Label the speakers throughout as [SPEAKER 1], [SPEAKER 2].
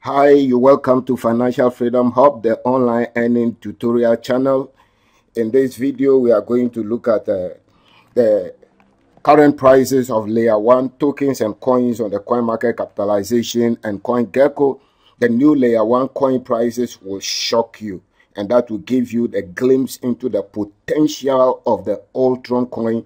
[SPEAKER 1] Hi, you're welcome to Financial Freedom Hub, the online earning tutorial channel. In this video, we are going to look at the current prices of layer 1 tokens and coins on the coin market capitalization and CoinGecko. The new layer 1 coin prices will shock you, and that will give you the glimpse into the potential of the Ultron coin,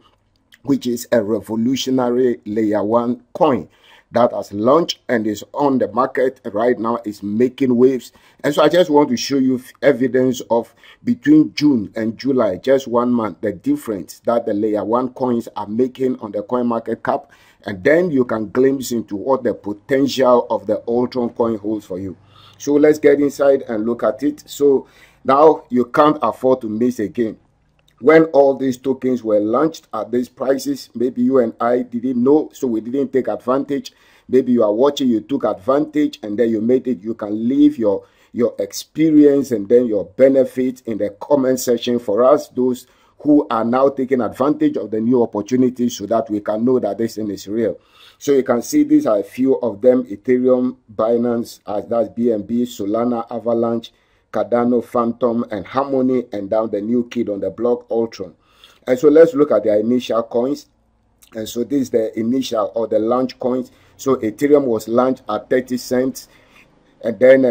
[SPEAKER 1] which is a revolutionary layer 1 coin that has launched and is on the market right now, is making waves. And so I just want to show you evidence of between June and July, just 1 month, the difference that the layer 1 coins are making on the coin market cap. And then you can glimpse into what the potential of the Ultron coin holds for you. So let's get inside and look at it. So now you can't afford to miss again. When all these tokens were launched at these prices, maybe you and I didn't know, so we didn't take advantage. Maybe you are watching, you took advantage, and then you made it. You can leave your experience and then your benefit in the comment section for us, those who are now taking advantage of the new opportunities, so that we can know that this thing is real. So you can see these are a few of them: Ethereum, Binance, that's BNB, Solana, Avalanche, Cardano, Phantom, and Harmony, and down the new kid on the block, Ultron. And so let's look at their initial coins. And so this is the initial or the launch coins. So Ethereum was launched at 30 cents, and then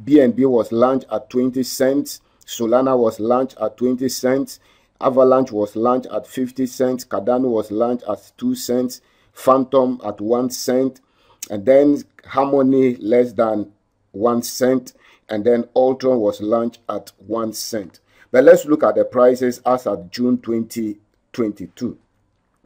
[SPEAKER 1] BNB was launched at 20 cents. Solana was launched at 20 cents. Avalanche was launched at 50 cents. Cardano was launched at 2 cents. Phantom at 1 cent. And then Harmony less than 1 cent. And then Ultron was launched at 1 cent. But let's look at the prices as of June 2022.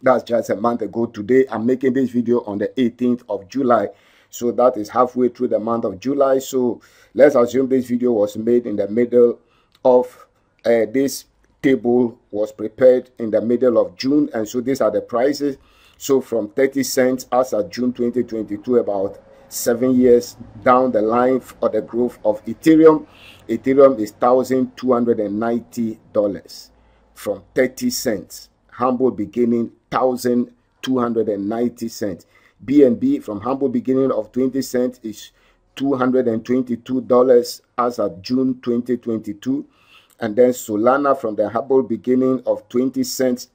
[SPEAKER 1] That's just a month ago. Today, I'm making this video on the 18th of July. So that is halfway through the month of July. So let's assume this video was made in the middle of this table was prepared in the middle of June. And so these are the prices. So from 30 cents as of June 2022, about 7 years down the line for the growth of Ethereum. Ethereum is $1,290 from 30 cents. Humble beginning, 1,290 cents. BNB from humble beginning of 20 cents is $222 as of June 2022. And then Solana from the humble beginning of 20 cents,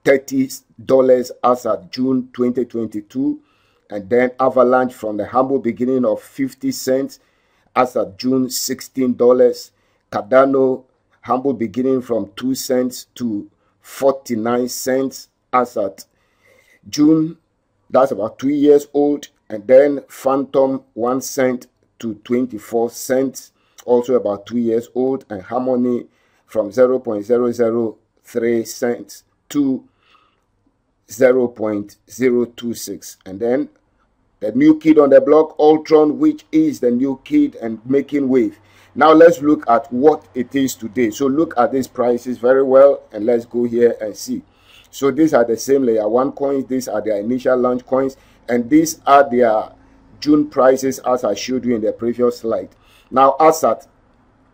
[SPEAKER 1] $30 as of June 2022. And then Avalanche from the humble beginning of 50 cents as of June, $16. Cardano humble beginning from 2 cents to 49 cents as at June. That's about 2 years old. And then Phantom 1 cent to 24 cents, also about 2 years old. And Harmony from 0.003 cents to 0.026. And then the new kid on the block, Ultron, which is the new kid and making wave. Now let's look at what it is today. So look at these prices very well, and let's go here and see. So these are the same layer 1 coins. These are their initial launch coins, and these are their June prices as I showed you in the previous slide. Now as at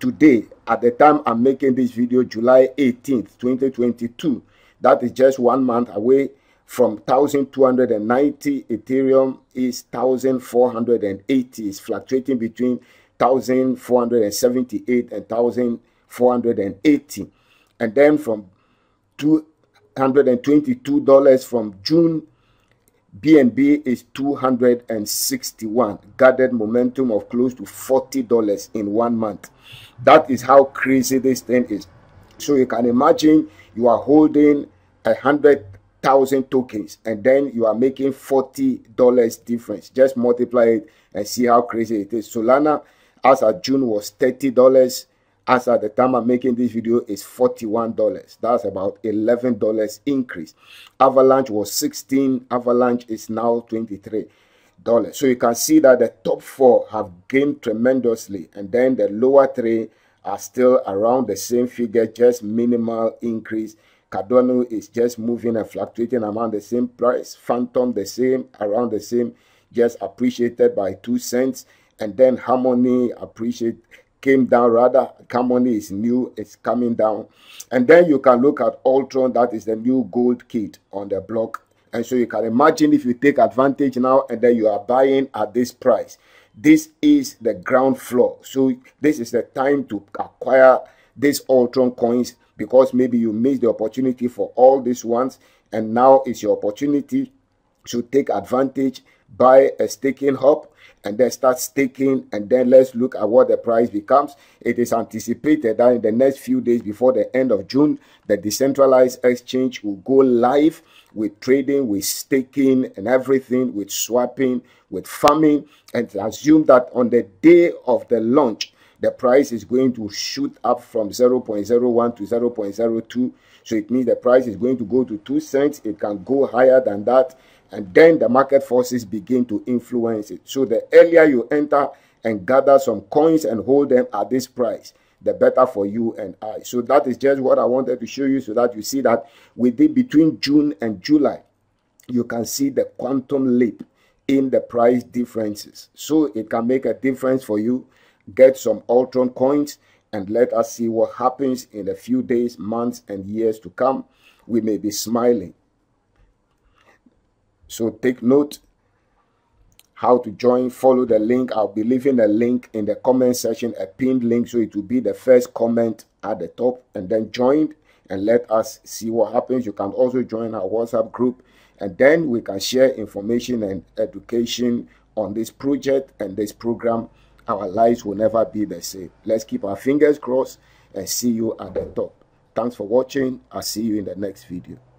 [SPEAKER 1] today, at the time I'm making this video, July 18th, 2022, that is just 1 month away from 1,290. Ethereum is 1,480. It's fluctuating between 1,478 and 1,480. And then from $222 from June, BNB is 261. Gathered momentum of close to $40 in 1 month. That is how crazy this thing is. So you can imagine you are holding 100,000 tokens, and then you are making $40 difference. Just multiply it and see how crazy it is. Solana as of June was $30. As at the time I'm making this video is $41. That's about $11 increase. Avalanche was 16. Avalanche is now $23. So you can see that the top 4 have gained tremendously, and then the lower 3 are still around the same figure, just minimal increase. Cardano is just moving and fluctuating around the same price. Phantom the same, around the same, just appreciated by 2 cents. And then Harmony came down rather. Harmony is new, it's coming down. And then you can look at Ultron, that is the new gold kid on the block. And so you can imagine if you take advantage now and then you are buying at this price, This is the ground floor. So this is the time to acquire these Ultron coins, because maybe you missed the opportunity for all these ones, and now is your opportunity to take advantage, buy a staking hub, and then start staking. And then let's look at what the price becomes. It is anticipated that in the next few days before the end of June, the decentralized exchange will go live with trading, with staking and everything, with swapping, with farming, and assume that on the day of the launch, the price is going to shoot up from 0.01 to 0.02. So it means the price is going to go to 2 cents. It can go higher than that. And then the market forces begin to influence it. So the earlier you enter and gather some coins and hold them at this price, the better for you and I. So that is just what I wanted to show you, so that you see that within between June and July, you can see the quantum leap in the price differences. So it can make a difference for you. Get some Ultron coins and let us see what happens in a few days, months, and years to come. We may be smiling. So take note how to join. Follow the link. I'll be leaving a link in the comment section, a pinned link, so it will be the first comment at the top. And then join and let us see what happens. You can also join our WhatsApp group, and then we can share information and education on this project and this program. Our lives will never be the same. Let's keep our fingers crossed and see you at the top. Thanks for watching. I'll see you in the next video.